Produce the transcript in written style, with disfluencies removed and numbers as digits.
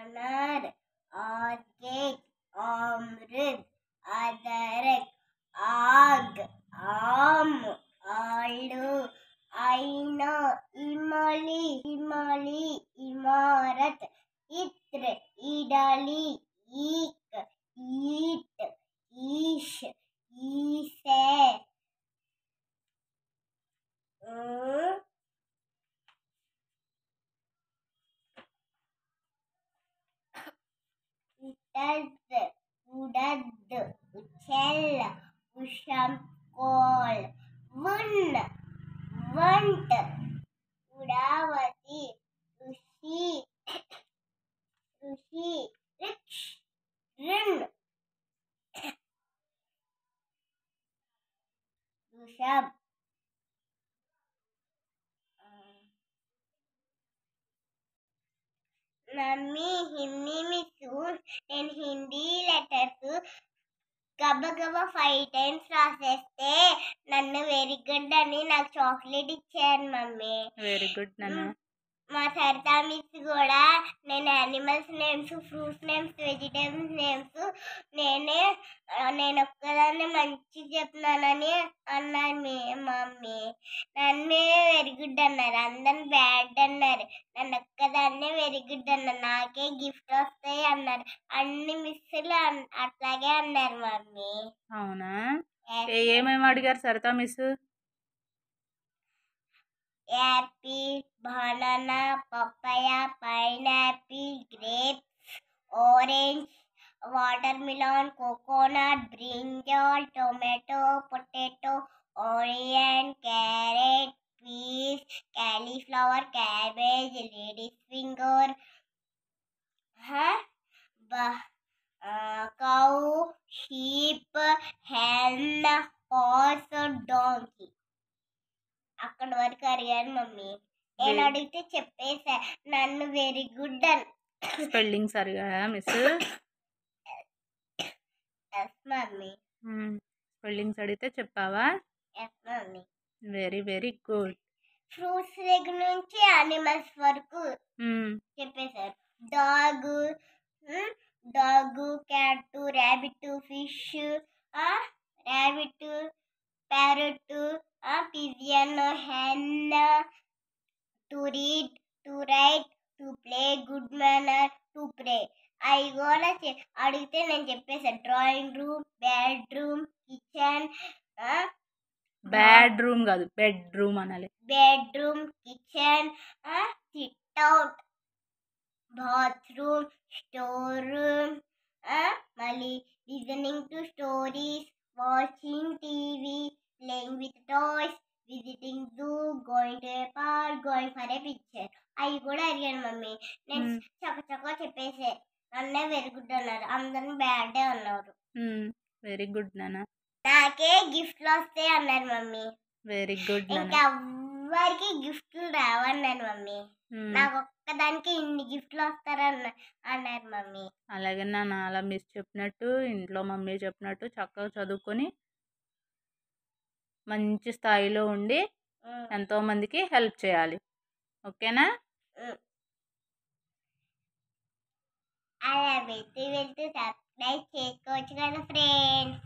अनार, ऑर्किड, अमृत, अदरक, आग, आम, आलू, आईना, इमली, इमली, इमारत, इत्र, इडली, ईक, ईट, ईश, ईसे, उड़द, उड़द, उछल, उशमकोल, वुन, वंट, उड़ावती, ऋषि, ऋषि, वृक्ष, ऋण, ऋषभ, మమ్మీ హిందీ మిస్ నేను హిందీ లెటర్స్ గబగబా 5 times రాసేస్తే నన్ను వెరీ గుడ్ అని నాకు చాక్లెట్ ఇచ్చాను మమ్మీ. వెరీ గుడ్ నాన్న. మా సరితా మిస్ కూడా నేను animals names, fruits names, vegetables names నేను ఒక్కదాన్ని మంచి చెప్తున్నానని అన్నారు మమ్మీ. నన్నే వెరీ గుడ్ అన్నారు, అందరిని బ్యాడ్ అన్నారు, నన్ను ఒక్కదాన్నే వెరీ గుడ్ అన్నారు, నాకే గిఫ్ట్ వస్తాయి అన్నారు. అన్ని మిస్సులు అట్లాగే అన్నారు మమ్మీ. అవునా? ఏమేమి అడిగారు Saritha miss? Apple, banana, papaya, pineapple, grapes, orange, watermelon, coconut, brinjal, tomato, potato, onion, carrot, peas, cauliflower, cabbage, lady's finger, cow, sheep, hen, horse, donkey. అక్కడ వరకు అడిగాను మమ్మీ. నేను అడిగితే చెప్పేసా నన్ను వెరీ గుడ్ అని. స్పెల్లింగ్స్ అడిగారా మిస్? Yes mummy. స్పెల్లింగ్స్ అడిగితే చెప్పావా? Yes mummy. Very very good. Fruits దగ్గర నుంచి యానిమల్స్ వరకు చెప్పేశారు. Dog, cat, rabbit, fish, rabbit, parrot, pigeon, hen, to read, to write, to play, good manner, to pray. అవి కూడా అడిగితే నేను చెప్పేసాను. Drawing room, bedroom, kitchen. Bad room కాదు, బెడ్రూమ్ అనాలి. Bedroom, kitchen, sit out, bathroom, store room, మళ్ళీ listening to stories, watching TV, playing with toys, visiting zoo, going to a park, going for a picture. అవి కూడా అడిగాను mummy. నేను చక్కచక్క చెప్పేసే నన్నే very good అన్నారు, అందరిని బ్యాడ్ అన్నారు. వెరీ గుడ్ నాన్న. నాకే గిఫ్ట్లు వస్తాయి అన్నారు మమ్మీ. Very good. ఇంకెవ్వరికి గిఫ్ట్లు రావన్నారు మమ్మీ. నాకు ఒక్కదానికి ఇన్ని గిఫ్ట్లు వస్తారన్నారు మమ్మీ. అలాగే నాన్న, అలా మిస్ చెప్పినట్టు ఇంట్లో మమ్మీ చెప్పినట్టు చక్కగా చదువుకొని మంచి స్థాయిలో ఉండి ఎంతోమందికి హెల్ప్ చేయాలి. ఓకేనా? అలా వెళ్తూ సబ్స్క్రైబ్ చేసుకోవచ్చు కదా ఫ్రెండ్స్.